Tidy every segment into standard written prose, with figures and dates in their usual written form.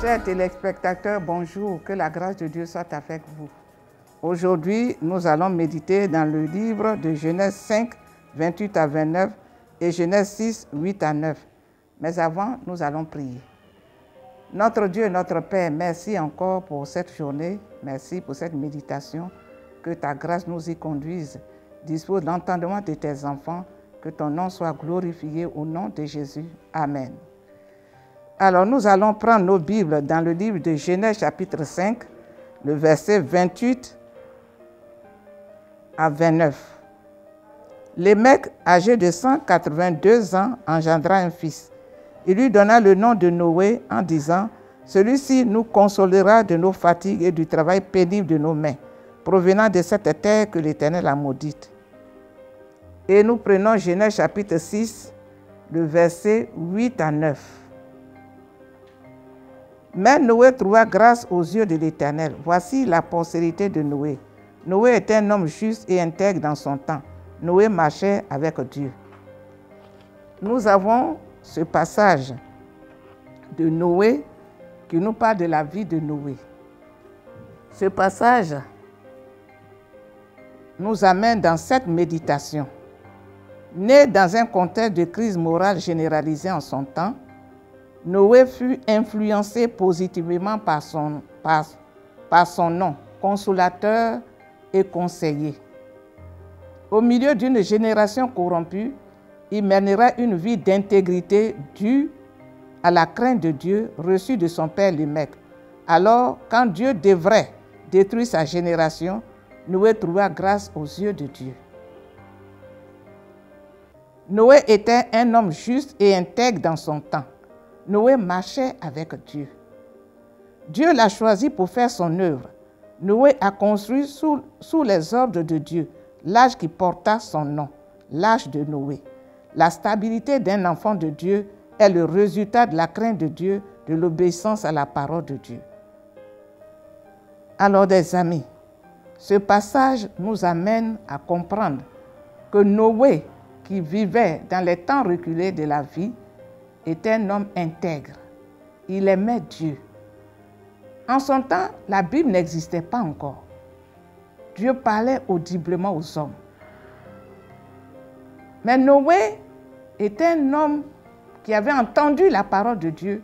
Chers téléspectateurs, bonjour, que la grâce de Dieu soit avec vous. Aujourd'hui, nous allons méditer dans le livre de Genèse 5, 28 à 29 et Genèse 6, 8 à 9. Mais avant, nous allons prier. Notre Dieu et notre Père, merci encore pour cette journée, merci pour cette méditation, que ta grâce nous y conduise. Dispose l'entendement de tes enfants, que ton nom soit glorifié au nom de Jésus. Amen. Alors nous allons prendre nos Bibles dans le livre de Genèse chapitre 5, le verset 28 à 29. Lémec, âgé de 182 ans, engendra un fils. Il lui donna le nom de Noé en disant, « Celui-ci nous consolera de nos fatigues et du travail pénible de nos mains, provenant de cette terre que l'Éternel a maudite. » Et nous prenons Genèse chapitre 6, le verset 8 à 9. Mais Noé trouva grâce aux yeux de l'Éternel. Voici la postérité de Noé. Noé était un homme juste et intègre dans son temps. Noé marchait avec Dieu. Nous avons ce passage de Noé qui nous parle de la vie de Noé. Ce passage nous amène dans cette méditation. Né dans un contexte de crise morale généralisée en son temps, Noé fut influencé positivement par son nom, consolateur et conseiller. Au milieu d'une génération corrompue, il mènera une vie d'intégrité due à la crainte de Dieu reçue de son père Lémec. Alors, quand Dieu devrait détruire sa génération, Noé trouva grâce aux yeux de Dieu. Noé était un homme juste et intègre dans son temps. Noé marchait avec Dieu. Dieu l'a choisi pour faire son œuvre. Noé a construit sous les ordres de Dieu l'arche qui porta son nom, l'arche de Noé. La stabilité d'un enfant de Dieu est le résultat de la crainte de Dieu, de l'obéissance à la parole de Dieu. Alors, des amis, ce passage nous amène à comprendre que Noé, qui vivait dans les temps reculés de la vie, était un homme intègre. Il aimait Dieu. En son temps, la Bible n'existait pas encore. Dieu parlait audiblement aux hommes. Mais Noé était un homme qui avait entendu la parole de Dieu,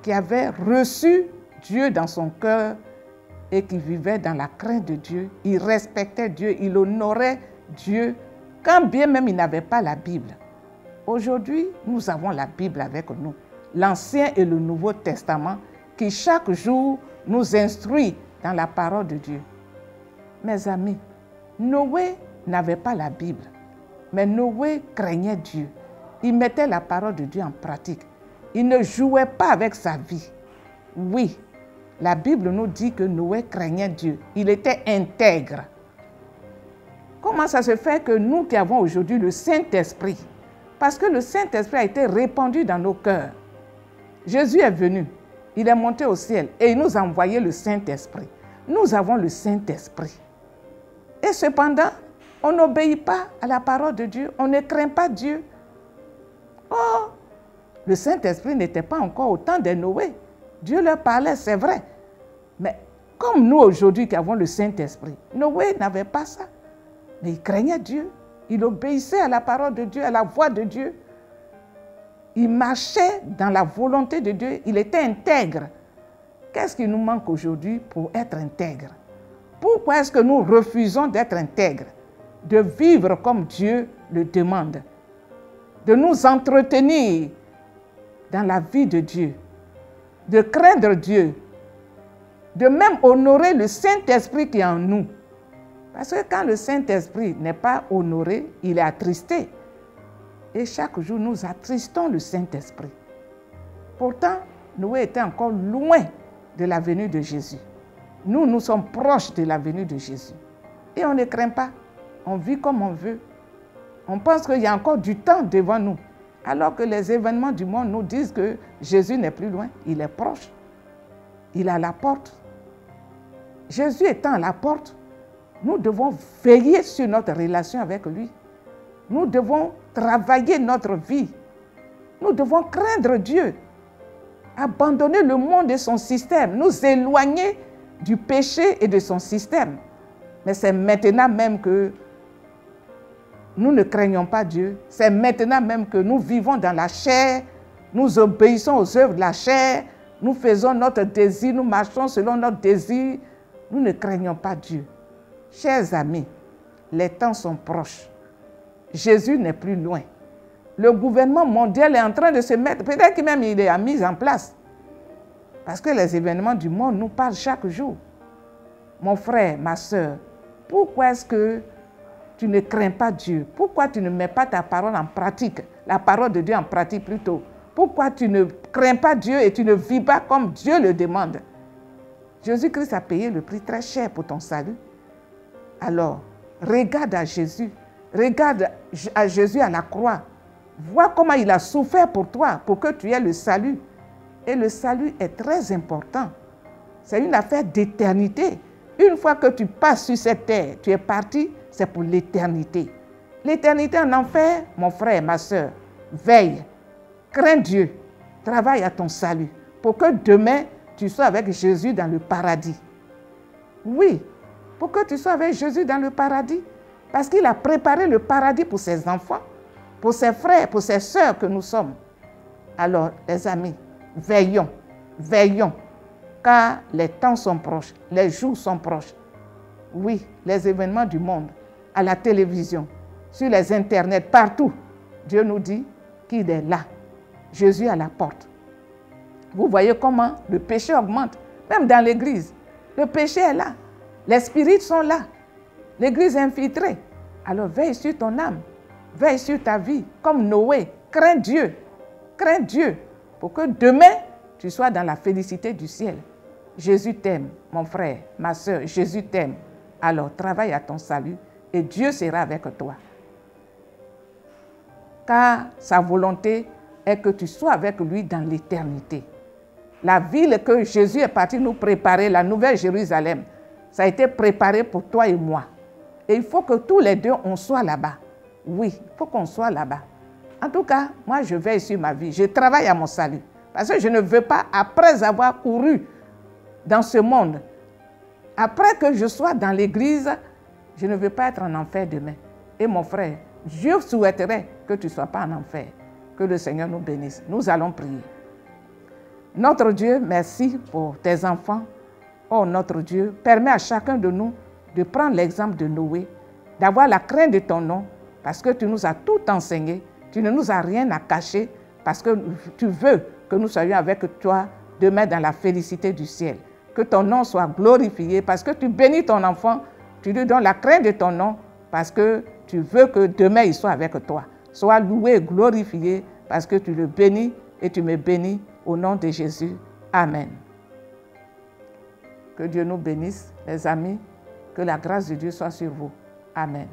qui avait reçu Dieu dans son cœur et qui vivait dans la crainte de Dieu. Il respectait Dieu, il honorait Dieu, quand bien même il n'avait pas la Bible. Aujourd'hui, nous avons la Bible avec nous, l'Ancien et le Nouveau Testament, qui chaque jour nous instruit dans la parole de Dieu. Mes amis, Noé n'avait pas la Bible, mais Noé craignait Dieu. Il mettait la parole de Dieu en pratique. Il ne jouait pas avec sa vie. Oui, la Bible nous dit que Noé craignait Dieu. Il était intègre. Comment ça se fait que nous qui avons aujourd'hui le Saint-Esprit, parce que le Saint-Esprit a été répandu dans nos cœurs. Jésus est venu, il est monté au ciel et il nous a envoyé le Saint-Esprit. Nous avons le Saint-Esprit. Et cependant, on n'obéit pas à la parole de Dieu, on ne craint pas Dieu. Oh, le Saint-Esprit n'était pas encore au temps de Noé. Dieu leur parlait, c'est vrai. Mais comme nous aujourd'hui qui avons le Saint-Esprit, Noé n'avait pas ça. Mais il craignait Dieu. Il obéissait à la parole de Dieu, à la voix de Dieu. Il marchait dans la volonté de Dieu. Il était intègre. Qu'est-ce qui nous manque aujourd'hui pour être intègre? Pourquoi est-ce que nous refusons d'être intègres? De vivre comme Dieu le demande. De nous entretenir dans la vie de Dieu. De craindre Dieu. De même honorer le Saint-Esprit qui est en nous. Parce que quand le Saint-Esprit n'est pas honoré, il est attristé. Et chaque jour, nous attristons le Saint-Esprit. Pourtant, Noé était encore loin de la venue de Jésus. Nous, nous sommes proches de la venue de Jésus. Et on ne craint pas. On vit comme on veut. On pense qu'il y a encore du temps devant nous. Alors que les événements du monde nous disent que Jésus n'est plus loin. Il est proche. Il est à la porte. Jésus étant à la porte, nous devons veiller sur notre relation avec lui. Nous devons travailler notre vie. Nous devons craindre Dieu. abandonner le monde et son système, nous éloigner du péché et de son système. Mais c'est maintenant même que nous ne craignons pas Dieu. C'est maintenant même que nous vivons dans la chair, nous obéissons aux œuvres de la chair, nous faisons notre désir, nous marchons selon notre désir. Nous ne craignons pas Dieu. Chers amis, les temps sont proches. Jésus n'est plus loin. Le gouvernement mondial est en train de se mettre, peut-être que même il est mis en place. Parce que les événements du monde nous parlent chaque jour. Mon frère, ma soeur, pourquoi est-ce que tu ne crains pas Dieu? Pourquoi tu ne mets pas ta parole en pratique? La parole de Dieu en pratique plutôt. Pourquoi tu ne crains pas Dieu et tu ne vis pas comme Dieu le demande? Jésus-Christ a payé le prix très cher pour ton salut. Alors, regarde à Jésus. Regarde à Jésus à la croix. Vois comment il a souffert pour toi, pour que tu aies le salut. Et le salut est très important. C'est une affaire d'éternité. Une fois que tu passes sur cette terre, tu es parti, c'est pour l'éternité. L'éternité en enfer, mon frère, ma soeur, veille, crains Dieu, travaille à ton salut, pour que demain, tu sois avec Jésus dans le paradis. Oui, pour que tu sois avec Jésus dans le paradis, parce qu'il a préparé le paradis pour ses enfants, pour ses frères, pour ses sœurs que nous sommes. Alors, les amis, veillons, veillons, car les temps sont proches, les jours sont proches. Oui, les événements du monde, à la télévision, sur les internets, partout, Dieu nous dit qu'il est là. Jésus à la porte. Vous voyez comment le péché augmente, même dans l'église. Le péché est là, les spirites sont là, l'église est infiltrée. Alors veille sur ton âme, veille sur ta vie, comme Noé. Crains Dieu, pour que demain, tu sois dans la félicité du ciel. Jésus t'aime, mon frère, ma soeur, Jésus t'aime. Alors travaille à ton salut et Dieu sera avec toi. Car sa volonté est que tu sois avec lui dans l'éternité. La ville que Jésus est parti nous préparer, la nouvelle Jérusalem, ça a été préparé pour toi et moi. Et il faut que tous les deux, on soit là-bas. Oui, il faut qu'on soit là-bas. En tout cas, moi, je veille sur ma vie. Je travaille à mon salut. Parce que je ne veux pas, après avoir couru dans ce monde, après que je sois dans l'église, je ne veux pas être en enfer demain. Et mon frère, Dieu souhaiterait que tu ne sois pas en enfer. Que le Seigneur nous bénisse. Nous allons prier. Notre Dieu, merci pour tes enfants. Oh, notre Dieu, permets à chacun de nous de prendre l'exemple de Noé, d'avoir la crainte de ton nom, parce que tu nous as tout enseigné. Tu ne nous as rien à cacher, parce que tu veux que nous soyons avec toi demain dans la félicité du ciel. Que ton nom soit glorifié, parce que tu bénis ton enfant, tu lui donnes la crainte de ton nom, parce que tu veux que demain il soit avec toi. Sois loué et glorifié, parce que tu le bénis et tu me bénis au nom de Jésus. Amen. Que Dieu nous bénisse, les amis, que la grâce de Dieu soit sur vous. Amen.